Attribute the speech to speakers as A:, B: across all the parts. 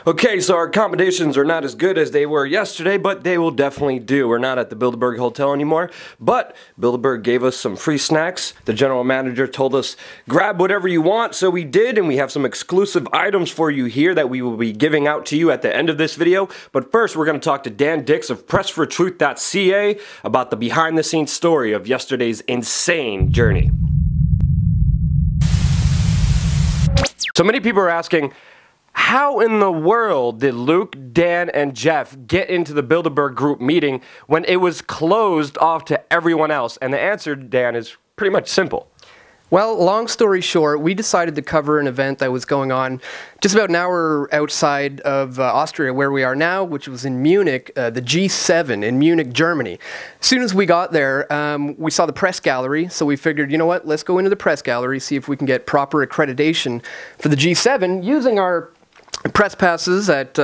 A: Okay, so our accommodations are not as good as they were yesterday, but they will definitely do. We're not at the Bilderberg Hotel anymore, but Bilderberg gave us some free snacks. The general manager told us, grab whatever you want, so we did, and we have some exclusive items for you here that we will be giving out to you at the end of this video. But first, we're going to talk to Dan Dix of PressForTruth.ca about the behind-the-scenes story of yesterday's insane journey. So many people are asking, how in the world did Luke, Dan, and Jeff get into the Bilderberg group meeting when it was closed off to everyone else? And the answer, Dan, is pretty much simple.
B: Well, long story short, we decided to cover an event that was going on just about an hour outside of Austria, where we are now, which was in Munich, the G7 in Munich, Germany. As soon as we got there, we saw the press gallery, so we figured, you know what, let's go into the press gallery, see if we can get proper accreditation for the G7 using our press passes that,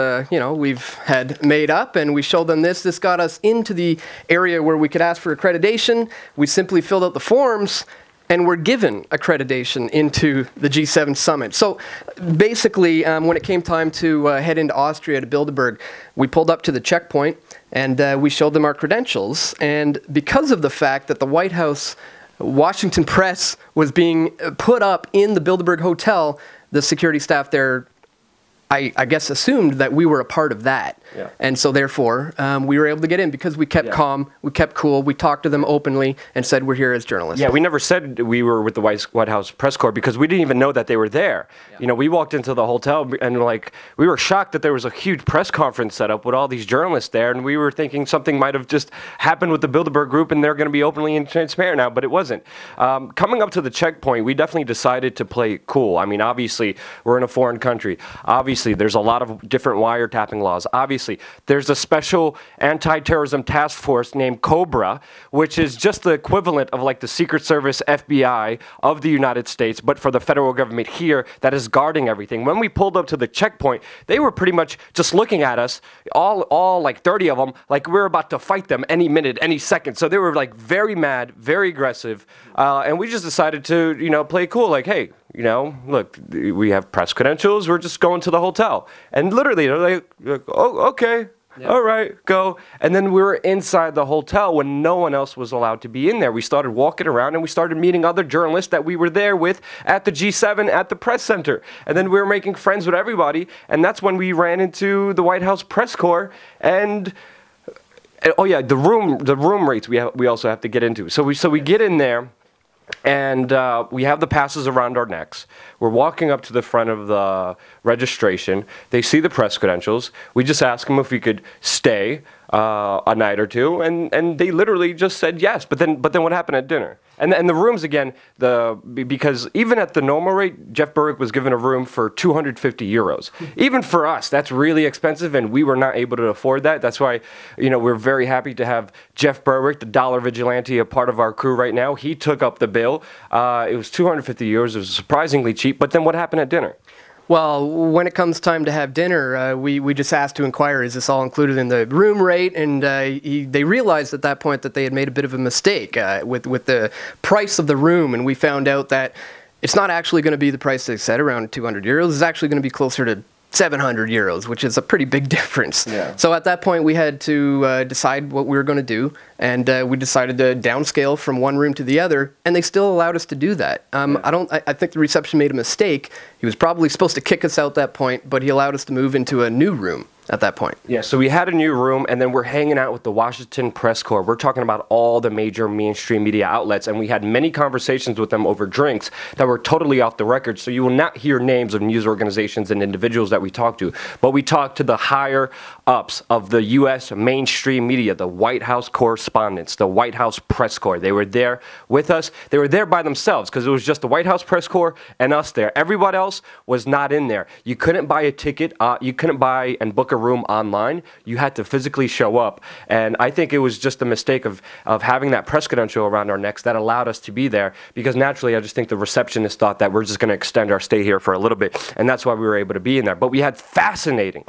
B: we've had made up, and we showed them this. This got us into the area where we could ask for accreditation. We simply filled out the forms, and we're given accreditation into the G7 summit. So basically, when it came time to head into Austria to Bilderberg, we pulled up to the checkpoint, and we showed them our credentials. And because of the fact that the White House Washington press was being put up in the Bilderberg Hotel, the security staff there, I guess, assumed that we were a part of that. Yeah. And so therefore, we were able to get in because we kept calm, we kept cool, we talked to them openly and said we're here as journalists.
A: Yeah, we never said we were with the White House press corps because we didn't even know that they were there. Yeah. You know, we walked into the hotel and we were shocked that there was a huge press conference set up with all these journalists there, and we were thinking something might have just happened with the Bilderberg group and they're going to be openly and transparent now, but it wasn't. Coming up to the checkpoint, we definitely decided to play cool. I mean, obviously, we're in a foreign country. Obviously, there's a lot of different wiretapping laws. Obviously, there's a special anti-terrorism task force named COBRA, which is just the equivalent of like the Secret Service FBI of the United States, but for the federal government here that is guarding everything. When we pulled up to the checkpoint, they were pretty much just looking at us, all like 30 of them, like we were about to fight them any minute, any second. So they were like very mad, very aggressive, and we just decided to, play cool, like, hey, look, we have press credentials, we're just going to the hotel. And literally, they're like, oh, okay, yeah. All right, go. And then we were inside the hotel when no one else was allowed to be in there. We started walking around and we started meeting other journalists that we were there with at the G7 at the press center. And then we were making friends with everybody. And that's when we ran into the White House press corps and oh yeah, the room rates we also have to get into. So we get in there. And we have the passes around our necks. We're walking up to the front of the registration. They see the press credentials. We just ask them if we could stay a night or two, and they literally just said yes. But then what happened at dinner? And the rooms again, because even at the normal rate, Jeff Berwick was given a room for 250 euros. Even for us, that's really expensive, and we were not able to afford that. That's why, we're very happy to have Jeff Berwick, the Dollar Vigilante, a part of our crew right now. He took up the bill. It was 250 euros. It was surprisingly cheap. But then what happened at dinner?
B: Well, when it comes time to have dinner, we just asked to inquire, is this all included in the room rate? And they realized at that point that they had made a bit of a mistake with the price of the room, and we found out that it's not actually going to be the price they said, around 200 euros. It's actually going to be closer to 700 euros, which is a pretty big difference. Yeah. So at that point, we had to decide what we were going to do, and we decided to downscale from one room to the other, and they still allowed us to do that. I think the reception made a mistake. He was probably supposed to kick us out at that point, but he allowed us to move into a new room at that point.
A: Yeah, so we had a new room, and then we're hanging out with the Washington press corps. We're talking about all the major mainstream media outlets, and we had many conversations with them over drinks that were totally off the record, so you will not hear names of news organizations and individuals that we talked to, but we talked to the higher-ups of the U.S. mainstream media, the White House correspondents, the White House press corps. They were there with us. They were there by themselves, because it was just the White House press corps and us there. Everybody else was not in there. You couldn't buy a ticket. You couldn't buy and book a a room online, you had to physically show up. And I think it was just a mistake of having that press credential around our necks that allowed us to be there, because naturally I just think the receptionist thought that we're just going to extend our stay here for a little bit, and that's why we were able to be in there. But we had fascinating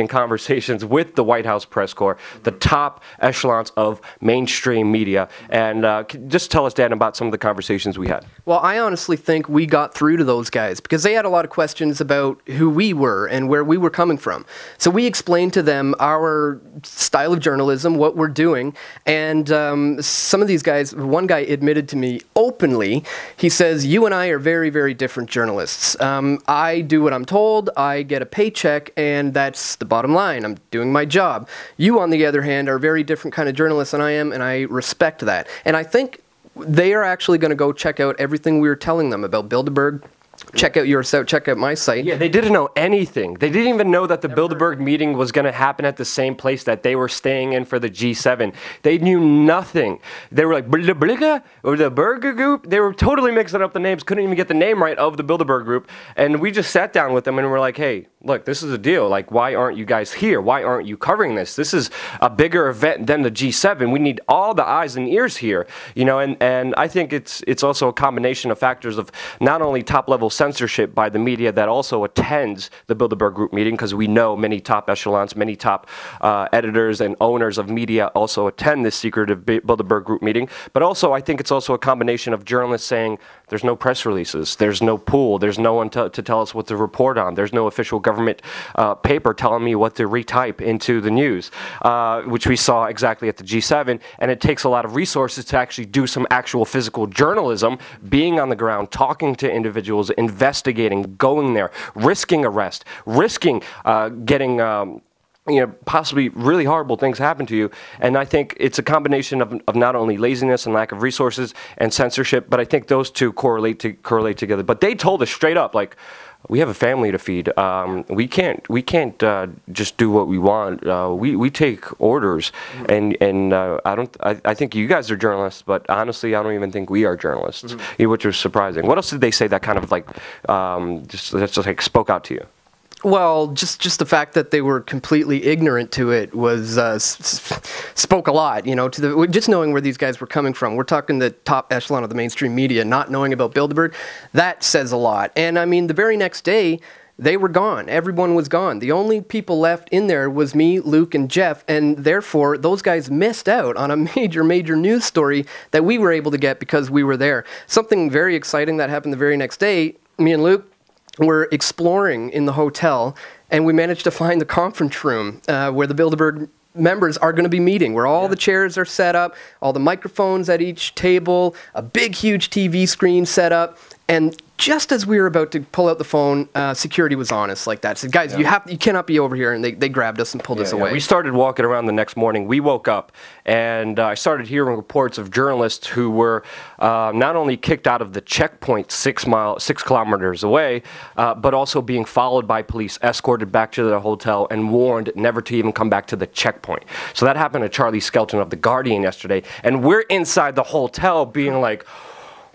A: conversations with the White House press corps, the top echelons of mainstream media. And just tell us, Dan, about some of the conversations we had.
B: Well, I honestly think we got through to those guys because they had a lot of questions about who we were and where we were coming from. So we explained to them our style of journalism, what we're doing, and some of these guys, one guy admitted to me openly, he says, you and I are very, very different journalists. I do what I'm told, I get a paycheck, and that's the bottom line. I'm doing my job. You, on the other hand, are a very different kind of journalist than I am, and I respect that. And I think they are actually going to go check out everything we were telling them about Bilderberg. Check out your site, check out my site.
A: Yeah, they didn't know anything. They didn't even know that the Bilderberg meeting was going to happen at the same place that they were staying in for the G7. They knew nothing. They were like, Bilderberg or the Burger Group? They were totally mixing up the names, couldn't even get the name right of the Bilderberg Group. And we just sat down with them and we're like, hey, look, this is a deal. Like, why aren't you guys here? Why aren't you covering this? This is a bigger event than the G7. We need all the eyes and ears here, you know. And I think it's also a combination of factors of not only top-level censorship by the media that also attends the Bilderberg Group meeting, because we know many top echelons, many top editors and owners of media also attend this secretive Bilderberg Group meeting. But also, I think it's also a combination of journalists saying there's no press releases, there's no pool, there's no one to tell us what to report on, there's no official government paper telling me what to retype into the news, which we saw exactly at the G7. And it takes a lot of resources to actually do some actual physical journalism, being on the ground, talking to individuals, investigating, going there, risking arrest, risking getting possibly really horrible things happen to you. And I think it's a combination of not only laziness and lack of resources and censorship, but I think those two correlate together. But they told us straight up, like, we have a family to feed. We can't just do what we want. We take orders, and I think you guys are journalists, but honestly, I don't even think we are journalists, which was surprising. What else did they say that kind of like just like spoke out to you?
B: Well, just the fact that they were completely ignorant to it was spoke a lot, you know, to just knowing where these guys were coming from. We're talking the top echelon of the mainstream media, not knowing about Bilderberg. That says a lot. And I mean, the very next day, they were gone. Everyone was gone. The only people left in there was me, Luke, and Jeff, and therefore those guys missed out on a major news story that we were able to get because we were there. Something very exciting that happened the very next day, me and Luke were exploring in the hotel, and we managed to find the conference room where the Bilderberg members are going to be meeting, where all the chairs are set up, all the microphones at each table, a big, huge TV screen set up, and just as we were about to pull out the phone, security was on us like that. Said, guys, you cannot be over here, and they grabbed us and pulled us away.
A: We started walking around the next morning. We woke up, and I started hearing reports of journalists who were not only kicked out of the checkpoint 6 kilometers away, but also being followed by police, escorted back to the hotel, and warned never to even come back to the checkpoint. So that happened to Charlie Skelton of The Guardian yesterday, and we're inside the hotel being like,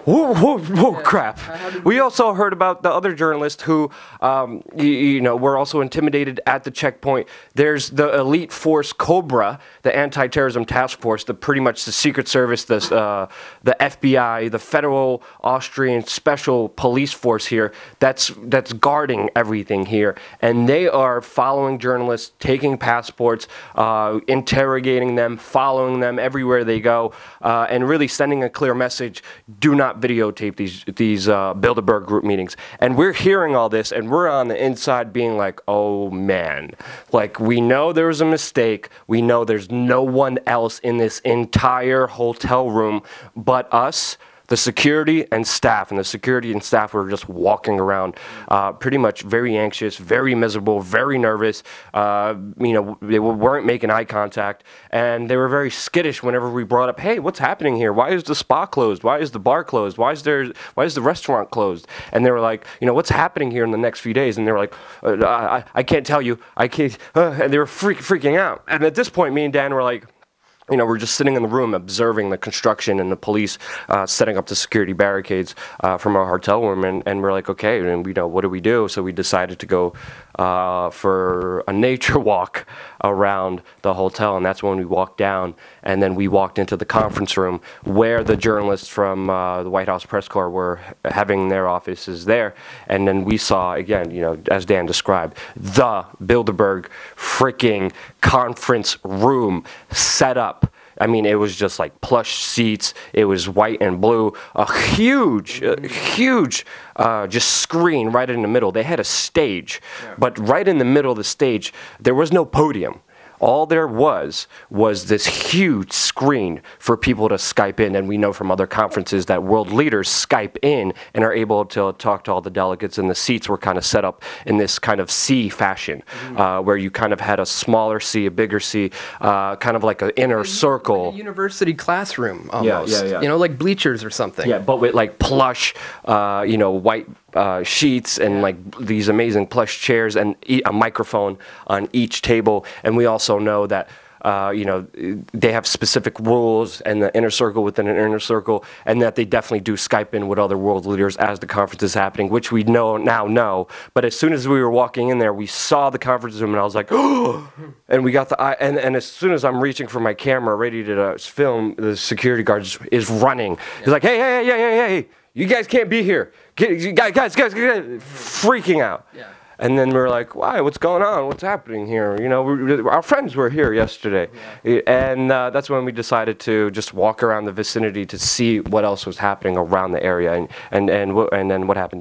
A: whoa, crap. We also heard about the other journalists who, were also intimidated at the checkpoint. There's the elite force Cobra, the anti-terrorism task force, pretty much the Secret Service, the FBI, the Federal Austrian Special Police Force here, that's guarding everything here. And they are following journalists, taking passports, interrogating them, following them everywhere they go, and really sending a clear message: do not videotape these Bilderberg Group meetings. And we're hearing all this, and we're on the inside being like, oh man, like, we know there was a mistake. We know there's no one else in this entire hotel room but us, the security and staff. And the security and staff were just walking around pretty much very anxious, very miserable, very nervous. They weren't making eye contact, and they were very skittish whenever we brought up, hey, what's happening here? Why is the spa closed? Why is the bar closed? Why is the restaurant closed? And they were like, what's happening here in the next few days? And they were like, I can't tell you. I can't. And they were freaking out. And at this point, me and Dan were like, we're just sitting in the room observing the construction and the police setting up the security barricades from our hotel room, and we're like, okay, and what do we do? So we decided to go for a nature walk around the hotel, and that's when we walked down, and then we walked into the conference room where the journalists from the White House press corps were having their offices there, and then we saw, again, as Dan described, the Bilderberg freaking conference room set up. I mean, it was just like plush seats. It was white and blue. A huge, just screen right in the middle. They had a stage, but right in the middle of the stage, there was no podium. All there was this huge screen for people to Skype in, and we know from other conferences that world leaders Skype in and are able to talk to all the delegates, and the seats were kind of set up in this kind of C fashion, where you kind of had a smaller C, a bigger C, kind of like an inner circle.
B: Like a university classroom, almost.
A: Yeah.
B: Like bleachers or something.
A: Yeah, but with like plush, white sheets and like these amazing plush chairs and a microphone on each table. And we also know that they have specific rules and the inner circle within an inner circle, and that they definitely do Skype in with other world leaders as the conference is happening, which we now know. But as soon as we were walking in there, we saw the conference room, and I was like, oh! And we got the eye, and as soon as I'm reaching for my camera, ready to film, the security guard is running. He's like, hey, you guys can't be here. Guys, freaking out. Yeah. And then we were like, why? What's going on? What's happening here? Our friends were here yesterday. Yeah. And that's when we decided to just walk around the vicinity to see what else was happening around the area. And then what happened,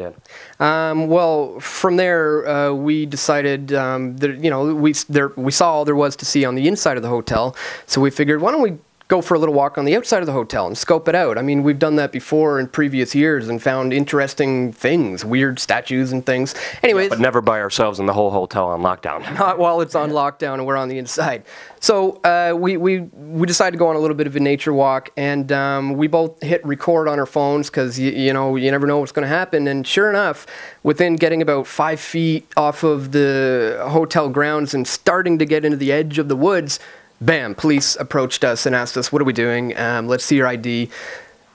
A: Dan?
B: Well, from there, we decided that, we saw all there was to see on the inside of the hotel. So we figured, why don't we go for a little walk on the outside of the hotel and scope it out. I mean, we've done that before in previous years and found interesting things, weird statues and things. Anyways.
A: Yeah, but never by ourselves in the whole hotel on lockdown.
B: Not while it's on lockdown and we're on the inside. So we decided to go on a little bit of a nature walk, and we both hit record on our phones because, you never know what's going to happen. And sure enough, within getting about 5 feet off of the hotel grounds and starting to get into the edge of the woods, bam, police approached us and asked us, what are we doing? Let's see your ID.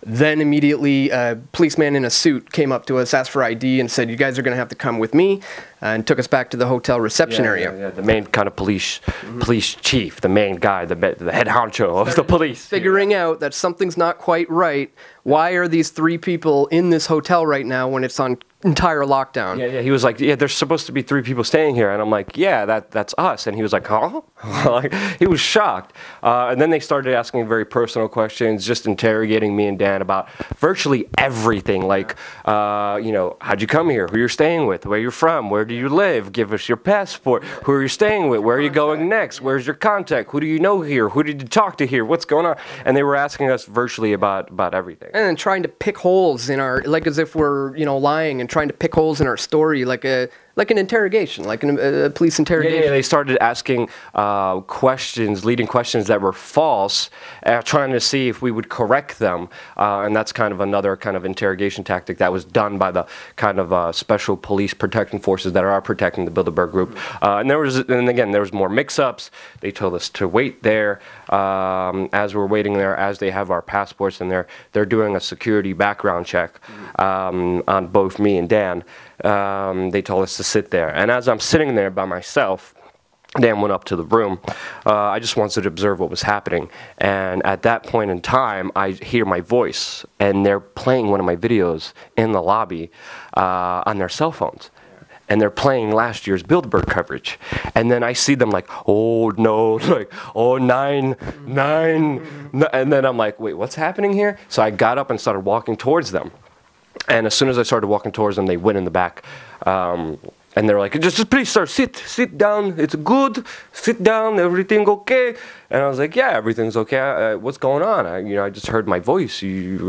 B: Then immediately, a policeman in a suit came up to us, asked for ID, and said, you guys are going to have to come with me, and took us back to the hotel reception area.
A: Yeah, the main kind of police chief, the main guy, the head honcho of the police.
B: Figuring out that something's not quite right. Why are these 3 people in this hotel right now when it's on entire lockdown?
A: Yeah, he was like, yeah, there's supposed to be 3 people staying here. And I'm like, yeah, that's us. And he was like, huh? He was shocked. And then they started asking very personal questions, just interrogating me and Dan about virtually everything. Like, how'd you come here? Who you're staying with? Where you're from? Where do you live? Give us your passport. Who are you staying with? Where are you going next? Where's your contact? Who do you know here? Who did you talk to here? What's going on? And they were asking us virtually about everything.
B: And then trying to pick holes in our, like as if we're, lying and trying to pick holes in our story, like an interrogation, like a police interrogation.
A: Yeah, they started asking leading questions that were false, trying to see if we would correct them. And that's kind of another kind of interrogation tactic that was done by the kind of special police protecting forces that are protecting the Bilderberg group. And there was more mix-ups. They told us to wait there as we're waiting there, as they have our passports, and they're doing a security background check on both me and Dan. They told us to sit there. And as I'm sitting there by myself, Dan went up to the room. I just wanted to observe what was happening. And at that point in time, I hear my voice, and they're playing one of my videos in the lobby on their cell phones. And they're playing last year's Bilderberg coverage. And then I see them like, oh no, like, oh, nine. And then I'm like, wait, what's happening here? So I got up and started walking towards them. And as soon as I started walking towards them, they went in the back. And they're like, just please, sir, sit down. It's good. Sit down. Everything okay? And I was like, yeah, everything's okay. What's going on? I just heard my voice. And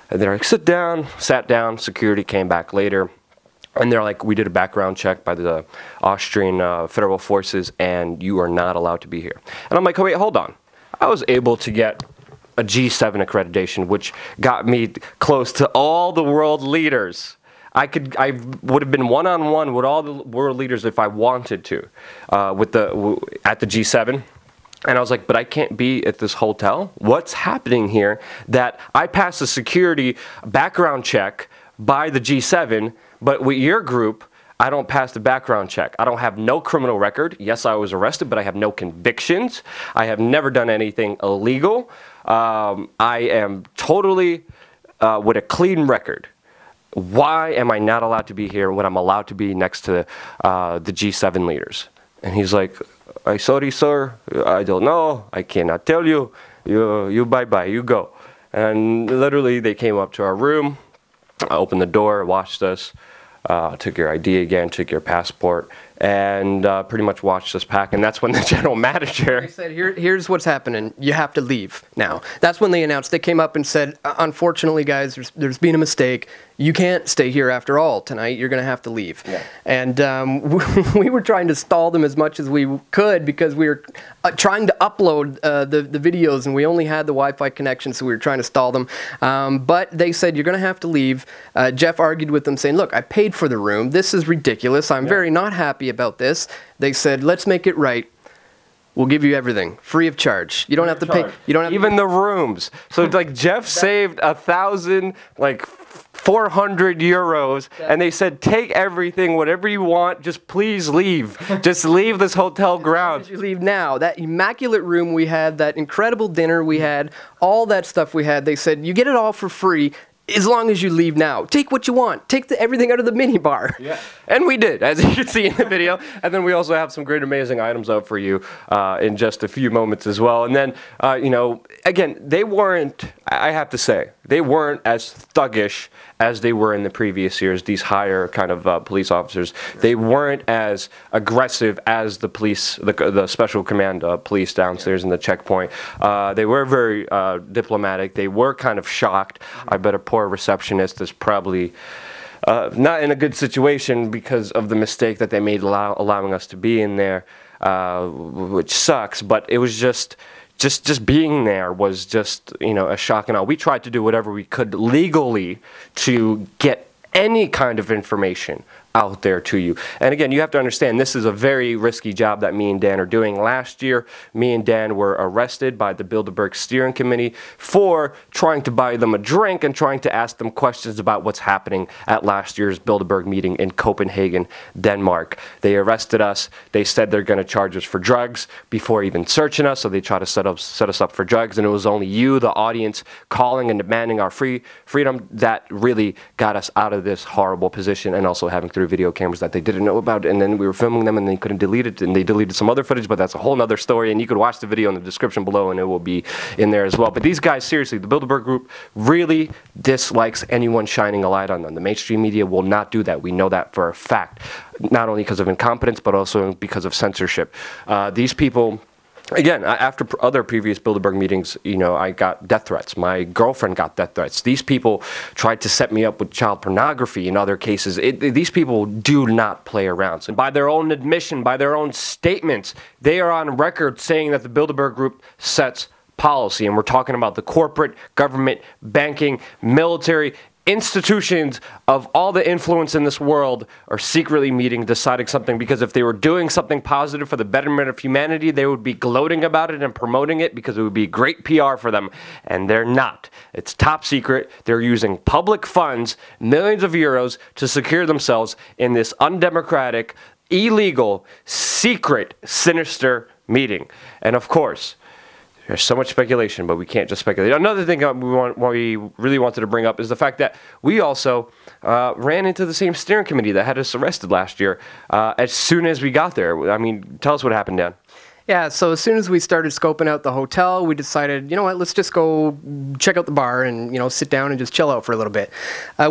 A: they're like, sit down. Sat down. Security came back later. And they're like, we did a background check by the Austrian federal forces, and you are not allowed to be here. And I'm like, oh, wait, hold on. I was able to get a G7 accreditation, which got me close to all the world leaders. I would have been one-on-one with all the world leaders if I wanted to, at the G7. And I was like, but I can't be at this hotel? What's happening here that I passed a security background check by the G7, but with your group, I don't pass the background check. I don't have no criminal record. Yes, I was arrested, but I have no convictions. I have never done anything illegal. I am totally with a clean record. Why am I not allowed to be here when I'm allowed to be next to the G7 leaders? And he's like, I'm sorry, sir. I don't know. I cannot tell you. You bye-bye. You go. And literally, they came up to our room, opened the door, watched us, took your ID again, took your passport, and pretty much watched us pack. And that's when the general manager...
B: They said, here's what's happening. You have to leave now. That's when they announced. They came up and said, unfortunately, guys, there's been a mistake. You can't stay here after all tonight. You're going to have to leave. Yeah. And we were trying to stall them as much as we could because we were trying to upload the videos, and we only had the Wi-Fi connection, so we were trying to stall them. But they said, you're going to have to leave. Jeff argued with them, saying, look, I paid for the room. This is ridiculous. I'm very not happy about this. They said, let's make it right. We'll give you everything free of charge. You don't have to pay. You don't have
A: even the rooms. So like Jeff saved 400 euros, and they said, take everything, whatever you want, just please leave. Just leave this hotel ground.
B: You leave now. That immaculate room we had, that incredible dinner we had, all that stuff we had. They said, you get it all for free. As long as you leave now. Take what you want. Take everything out of the minibar.
A: Yeah. And we did, as you can see in the video. And then we also have some great, amazing items out for you in just a few moments as well. And then, you know, again, they weren't, I have to say, they weren't as thuggish as they were in the previous years, these higher kind of police officers. They weren't as aggressive as the police, the special command police downstairs in the checkpoint. They were very diplomatic. They were kind of shocked. I bet a poor receptionist is probably not in a good situation because of the mistake that they made allowing us to be in there, which sucks. But it was just being there was just, you know, a shock and awe. We tried to do whatever we could legally to get any kind of information out there to you. And again, you have to understand, this is a very risky job that me and Dan are doing. Last year, me and Dan were arrested by the Bilderberg Steering Committee for trying to buy them a drink and trying to ask them questions about what's happening at last year's Bilderberg meeting in Copenhagen, Denmark. They arrested us. They said they're going to charge us for drugs before even searching us, so they tried to set us up for drugs, and it was only you, the audience, calling and demanding our freedom that really got us out of this horrible position, and also having through video cameras that they didn't know about, and then we were filming them and they couldn't delete it, and they deleted some other footage, but that's a whole nother story, and you could watch the video in the description below and it will be in there as well. But these guys, seriously, the Bilderberg group really dislikes anyone shining a light on them. The mainstream media will not do that. We know that for a fact, not only because of incompetence but also because of censorship. These people, again, after other previous Bilderberg meetings, you know, I got death threats. My girlfriend got death threats. These people tried to set me up with child pornography in other cases. These people do not play around. So by their own admission, by their own statements, they are on record saying that the Bilderberg group sets policy. And we're talking about the corporate, government, banking, military, institutions of all the influence in this world are secretly meeting, deciding something, because if they were doing something positive for the betterment of humanity, they would be gloating about it and promoting it because it would be great PR for them, and they're not. It's top secret. They're using public funds, millions of euros, to secure themselves in this undemocratic, illegal, secret, sinister meeting. And of course, there's so much speculation, but we can't just speculate. Another thing we really wanted to bring up is the fact that we also ran into the same steering committee that had us arrested last year as soon as we got there. I mean, tell us what happened, Dan.
B: Yeah, so as soon as we started scoping out the hotel, we decided, you know what, let's just go check out the bar and, you know, sit down and just chill out for a little bit.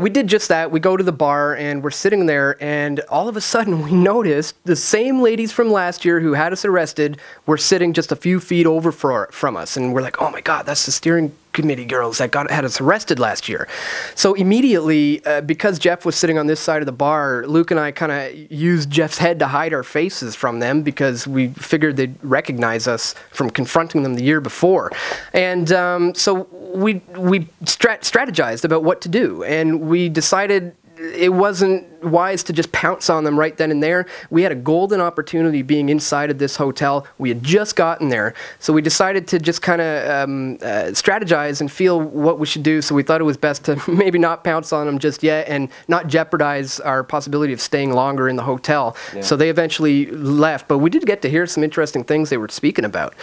B: We did just that. We go to the bar and we're sitting there, and all of a sudden we noticed the same ladies from last year who had us arrested were sitting just a few feet over from us. And we're like, oh my God, that's the steering committee girls that had us arrested last year. So immediately, because Jeff was sitting on this side of the bar, Luke and I kind of used Jeff's head to hide our faces from them because we figured they'd recognize us from confronting them the year before. And so we strategized about what to do, and we decided it wasn't wise to just pounce on them right then and there. We had a golden opportunity being inside of this hotel. We had just gotten there. So we decided to just kind of strategize and feel what we should do. So we thought it was best to maybe not pounce on them just yet and not jeopardize our possibility of staying longer in the hotel. Yeah. So they eventually left, but we did get to hear some interesting things they were speaking about.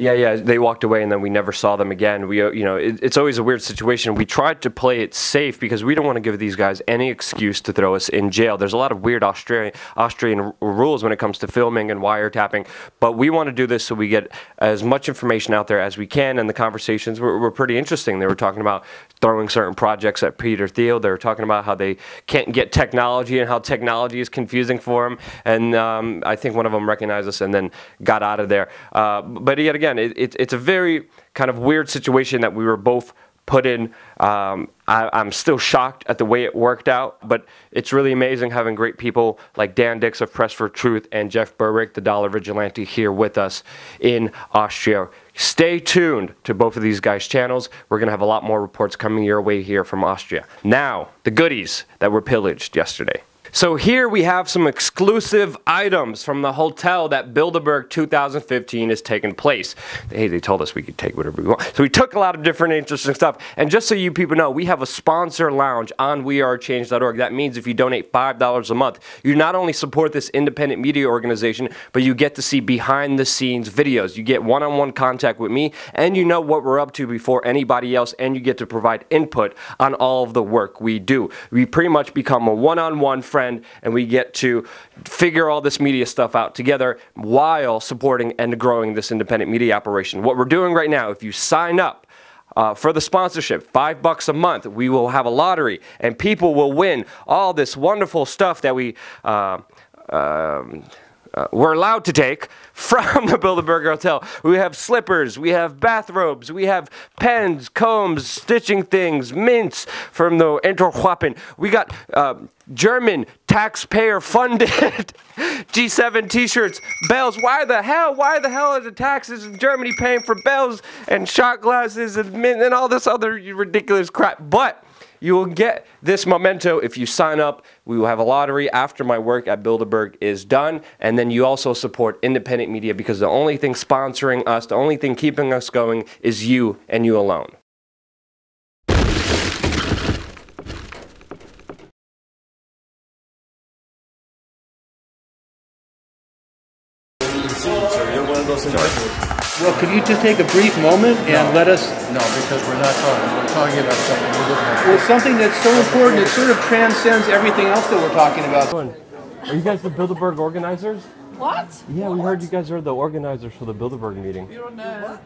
A: Yeah, they walked away and then we never saw them again. It's always a weird situation. We tried to play it safe because we don't want to give these guys any excuse to throw us in jail. There's a lot of weird Austrian rules when it comes to filming and wiretapping, but we want to do this so we get as much information out there as we can, and the conversations were pretty interesting. They were talking about throwing certain projects at Peter Thiel. They were talking about how they can't get technology and how technology is confusing for them, and I think one of them recognized us and then got out of there. But yet again, it's a very kind of weird situation that we were both put in. I'm still shocked at the way it worked out, but it's really amazing having great people like Dan Dix of Press for Truth and Jeff Berwick, the Dollar Vigilante, here with us in Austria. Stay tuned to both of these guys' channels. We're going to have a lot more reports coming your way here from Austria. Now, the goodies that were pillaged yesterday. So here we have some exclusive items from the hotel that Bilderberg 2015 is taking place. Hey, they told us we could take whatever we want. So we took a lot of different interesting stuff. And just so you people know, we have a sponsor lounge on WeAreChange.org. That means if you donate $5 a month, you not only support this independent media organization, but you get to see behind the scenes videos. You get one-on-one contact with me, and you know what we're up to before anybody else, and you get to provide input on all of the work we do. We pretty much become a one-on-one friend, and we get to figure all this media stuff out together while supporting and growing this independent media operation. What we're doing right now, if you sign up for the sponsorship, $5 a month, we will have a lottery, and people will win all this wonderful stuff that we're allowed to take from the Bilderberg Hotel. We have slippers, we have bathrobes, we have pens, combs, stitching things, mints from the Interrogation. We got German taxpayer-funded G7 t-shirts, bells. Why the hell are the taxes in Germany paying for bells and shot glasses and mint and all this other ridiculous crap? But you will get this memento if you sign up. We will have a lottery after my work at Bilderberg is done. And then you also support independent media, because the only thing sponsoring us, the only thing keeping us going is you and you alone.
C: Well, could you just take a brief moment and let us...
D: No, because we're not talking. We're talking about something we're looking at.
C: Well, something that's so important, it sort of transcends everything else that we're talking about.
A: Are you guys the Bilderberg organizers?
E: What?
A: Yeah, we heard you guys are the organizers for the Bilderberg meeting.
E: You're on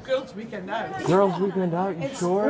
E: Girls' Weekend Out.
A: Girls' Weekend Out, you sure?